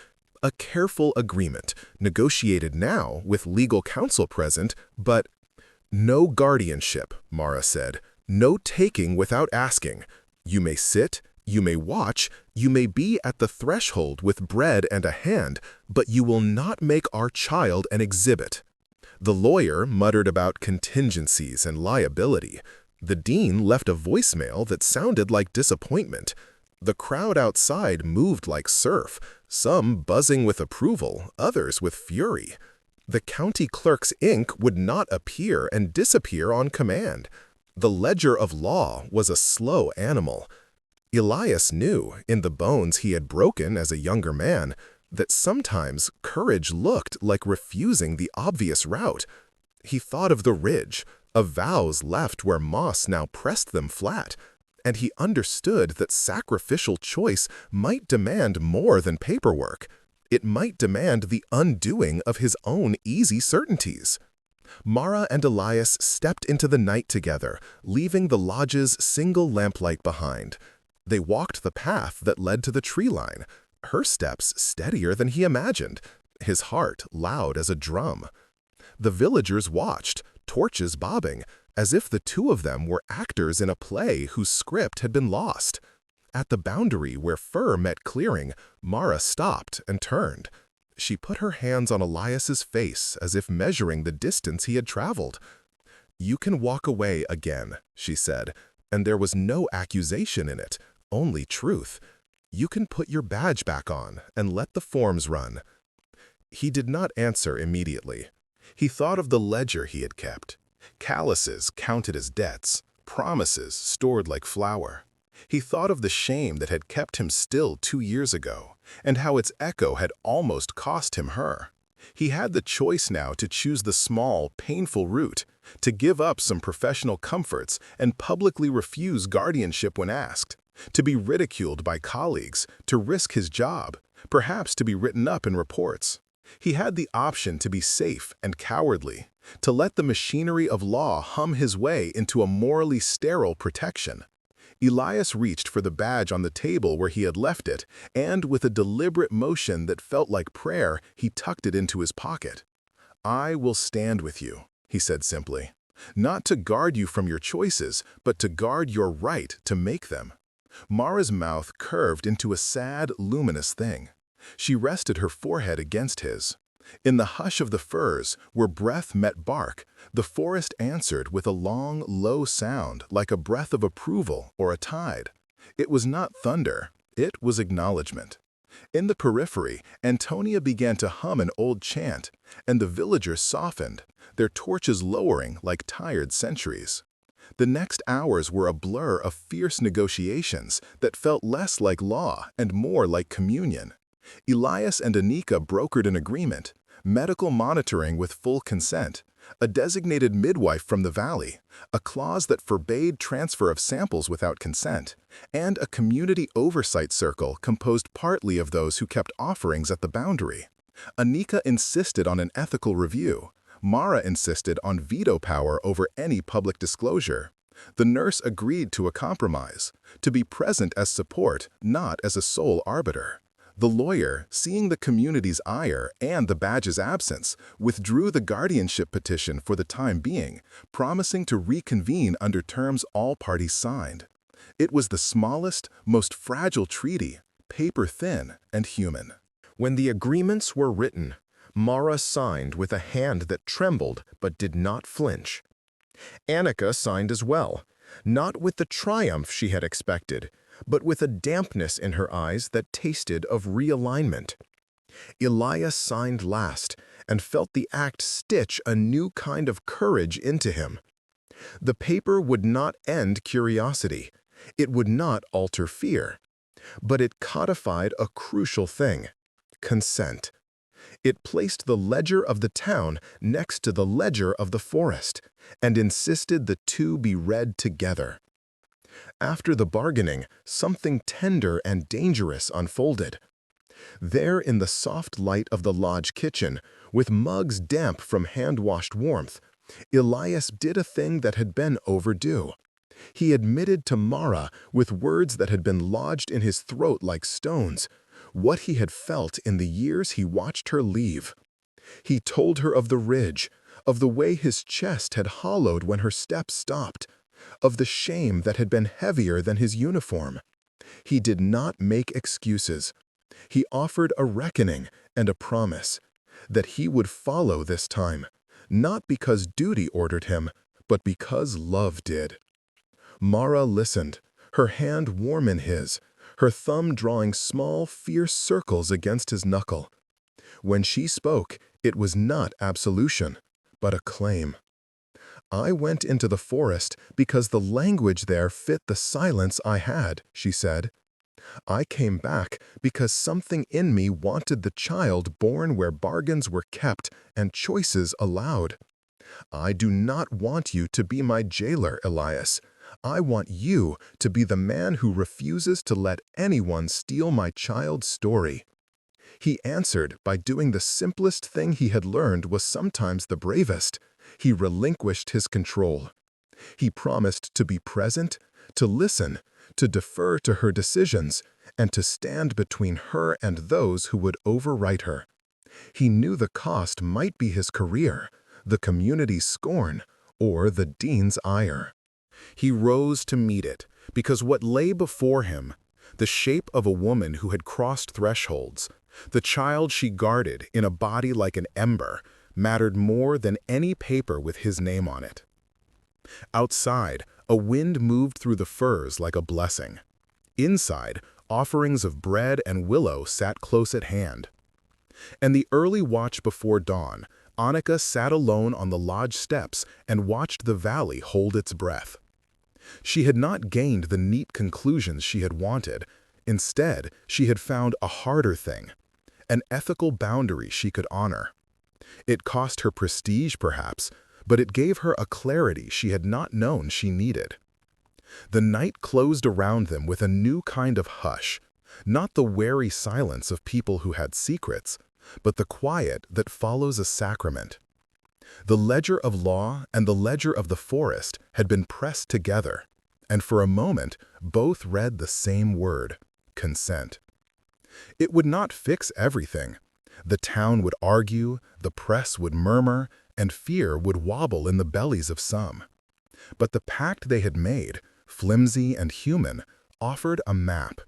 A careful agreement, negotiated now with legal counsel present, but no guardianship, Mara said. No taking without asking. You may sit, you may watch, you may be at the threshold with bread and a hand, but you will not make our child an exhibit. The lawyer muttered about contingencies and liability. The dean left a voicemail that sounded like disappointment. The crowd outside moved like surf, some buzzing with approval, others with fury. The county clerk's ink would not appear and disappear on command. The ledger of law was a slow animal. Elias knew, in the bones he had broken as a younger man, that sometimes courage looked like refusing the obvious route. He thought of the ridge, of vows left where moss now pressed them flat, and he understood that sacrificial choice might demand more than paperwork. It might demand the undoing of his own easy certainties. Mara and Elias stepped into the night together, leaving the lodge's single lamplight behind. They walked the path that led to the tree line, her steps steadier than he imagined, his heart loud as a drum. The villagers watched, torches bobbing, as if the two of them were actors in a play whose script had been lost. At the boundary where fur met clearing, Mara stopped and turned. She put her hands on Elias's face as if measuring the distance he had traveled. "You can walk away again," she said, and there was no accusation in it, only truth. "You can put your badge back on and let the forms run." He did not answer immediately. He thought of the ledger he had kept. Calluses counted as debts, promises stored like flour. He thought of the shame that had kept him still 2 years ago, and how its echo had almost cost him her. He had the choice now to choose the small, painful route, to give up some professional comforts and publicly refuse guardianship when asked, to be ridiculed by colleagues, to risk his job, perhaps to be written up in reports. He had the option to be safe and cowardly, to let the machinery of law hum his way into a morally sterile protection. Elias reached for the badge on the table where he had left it, and with a deliberate motion that felt like prayer, he tucked it into his pocket. "I will stand with you," he said simply, "not to guard you from your choices, but to guard your right to make them." Mara's mouth curved into a sad, luminous thing. She rested her forehead against his. In the hush of the firs, where breath met bark, the forest answered with a long, low sound like a breath of approval or a tide. It was not thunder, it was acknowledgement. In the periphery, Antonia began to hum an old chant, and the villagers softened, their torches lowering like tired sentries. The next hours were a blur of fierce negotiations that felt less like law and more like communion. Elias and Anika brokered an agreement, medical monitoring with full consent, a designated midwife from the valley, a clause that forbade transfer of samples without consent, and a community oversight circle composed partly of those who kept offerings at the boundary. Anika insisted on an ethical review. Mara insisted on veto power over any public disclosure. The nurse agreed to a compromise, to be present as support, not as a sole arbiter. The lawyer, seeing the community's ire and the badge's absence, withdrew the guardianship petition for the time being, promising to reconvene under terms all parties signed. It was the smallest, most fragile treaty, paper-thin and human. When the agreements were written, Mara signed with a hand that trembled but did not flinch. Anika signed as well, not with the triumph she had expected, but with a dampness in her eyes that tasted of realignment. Elias signed last, and felt the act stitch a new kind of courage into him. The paper would not end curiosity. It would not alter fear. But it codified a crucial thing: consent. It placed the ledger of the town next to the ledger of the forest, and insisted the two be read together. After the bargaining, something tender and dangerous unfolded. There in the soft light of the lodge kitchen, with mugs damp from hand-washed warmth, Elias did a thing that had been overdue. He admitted to Mara, with words that had been lodged in his throat like stones, what he had felt in the years he watched her leave. He told her of the ridge, of the way his chest had hollowed when her steps stopped, of the shame that had been heavier than his uniform. He did not make excuses. He offered a reckoning and a promise that he would follow this time, not because duty ordered him, but because love did. Mara listened, her hand warm in his, her thumb drawing small, fierce circles against his knuckle. When she spoke, it was not absolution, but a claim. "I went into the forest because the language there fit the silence I had," she said. "I came back because something in me wanted the child born where bargains were kept and choices allowed. I do not want you to be my jailer, Elias. I want you to be the man who refuses to let anyone steal my child's story." He answered by doing the simplest thing he had learned was sometimes the bravest. He relinquished his control. He promised to be present, to listen, to defer to her decisions, and to stand between her and those who would overwrite her. He knew the cost might be his career, the community's scorn, or the dean's ire. He rose to meet it, because what lay before him, the shape of a woman who had crossed thresholds, the child she guarded in a body like an ember, mattered more than any paper with his name on it. Outside, a wind moved through the firs like a blessing. Inside, offerings of bread and willow sat close at hand. And the early watch before dawn, Annika sat alone on the lodge steps and watched the valley hold its breath. She had not gained the neat conclusions she had wanted. Instead, she had found a harder thing, an ethical boundary she could honor. It cost her prestige, perhaps, but it gave her a clarity she had not known she needed. The night closed around them with a new kind of hush, not the wary silence of people who had secrets, but the quiet that follows a sacrament. The ledger of law and the ledger of the forest had been pressed together, and for a moment both read the same word: consent. It would not fix everything. The town would argue, the press would murmur, and fear would wobble in the bellies of some. But the pact they had made, flimsy and human, offered a map.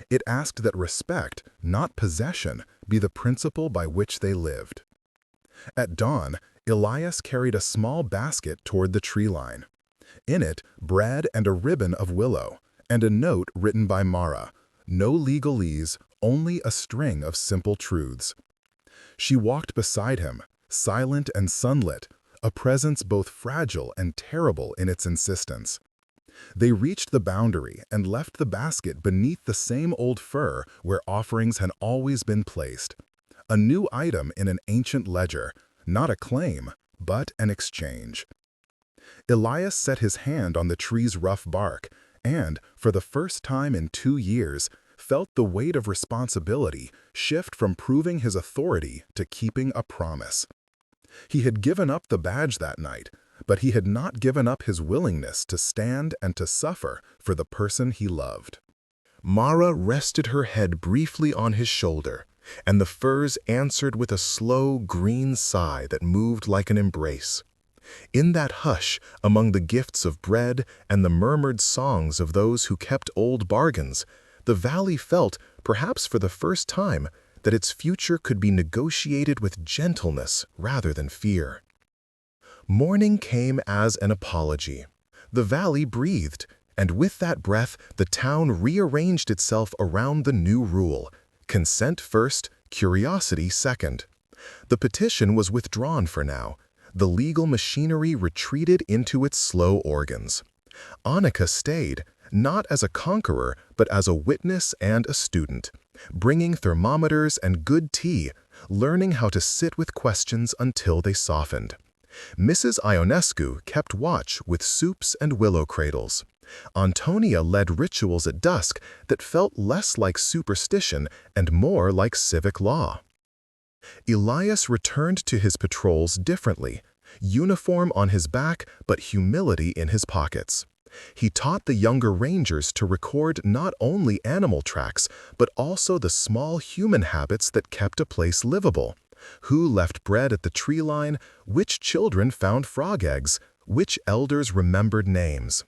It asked that respect, not possession, be the principle by which they lived. At dawn, Elias carried a small basket toward the tree line. In it, bread and a ribbon of willow, and a note written by Mara: no legalese, only a string of simple truths. She walked beside him, silent and sunlit, a presence both fragile and terrible in its insistence. They reached the boundary and left the basket beneath the same old fir where offerings had always been placed. A new item in an ancient ledger, not a claim, but an exchange. Elias set his hand on the tree's rough bark and, for the first time in 2 years, felt the weight of responsibility shift from proving his authority to keeping a promise. He had given up the badge that night, but he had not given up his willingness to stand and to suffer for the person he loved. Mara rested her head briefly on his shoulder, and the firs answered with a slow green sigh that moved like an embrace. In that hush, among the gifts of bread and the murmured songs of those who kept old bargains, the valley felt, perhaps for the first time, that its future could be negotiated with gentleness rather than fear. Morning came as an apology. The valley breathed, and with that breath the town rearranged itself around the new rule: consent first, curiosity second. The petition was withdrawn for now. The legal machinery retreated into its slow organs. Annika stayed, not as a conqueror, but as a witness and a student, bringing thermometers and good tea, learning how to sit with questions until they softened. Mrs. Ionescu kept watch with soups and willow cradles. Antonia led rituals at dusk that felt less like superstition and more like civic law. Elias returned to his patrols differently, uniform on his back but humility in his pockets. He taught the younger rangers to record not only animal tracks but also the small human habits that kept a place livable. Who left bread at the tree line, which children found frog eggs, which elders remembered names.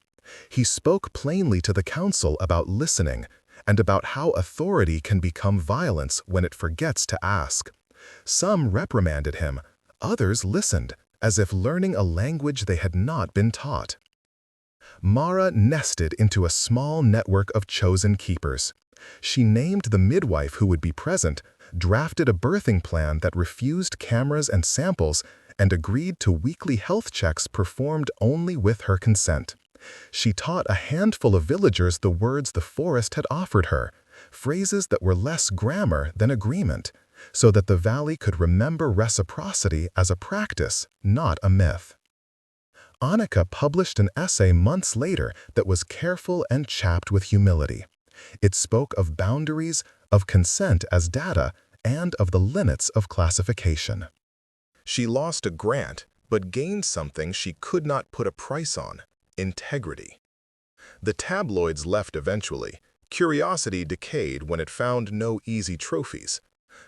He spoke plainly to the council about listening and about how authority can become violence when it forgets to ask. Some reprimanded him, others listened, as if learning a language they had not been taught. Mara nested into a small network of chosen keepers. She named the midwife who would be present, drafted a birthing plan that refused cameras and samples, and agreed to weekly health checks performed only with her consent. She taught a handful of villagers the words the forest had offered her, phrases that were less grammar than agreement, so that the valley could remember reciprocity as a practice, not a myth. Annika published an essay months later that was careful and chapped with humility. It spoke of boundaries, of consent as data, and of the limits of classification. She lost a grant, but gained something she could not put a price on: integrity. The tabloids left eventually. Curiosity decayed when it found no easy trophies.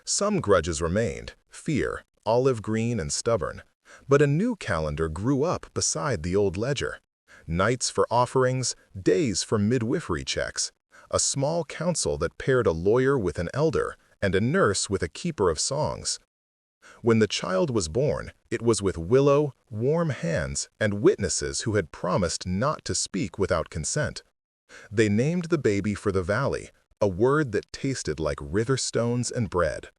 Some grudges remained, fear, olive green and stubborn. But a new calendar grew up beside the old ledger. Nights for offerings, days for midwifery checks. A small council that paired a lawyer with an elder and a nurse with a keeper of songs. When the child was born, it was with willow, warm hands, and witnesses who had promised not to speak without consent. They named the baby for the valley, a word that tasted like river stones and bread.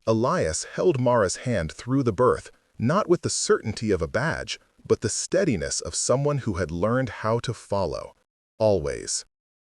Elias held Mara's hand through the birth, not with the certainty of a badge, but the steadiness of someone who had learned how to follow, always.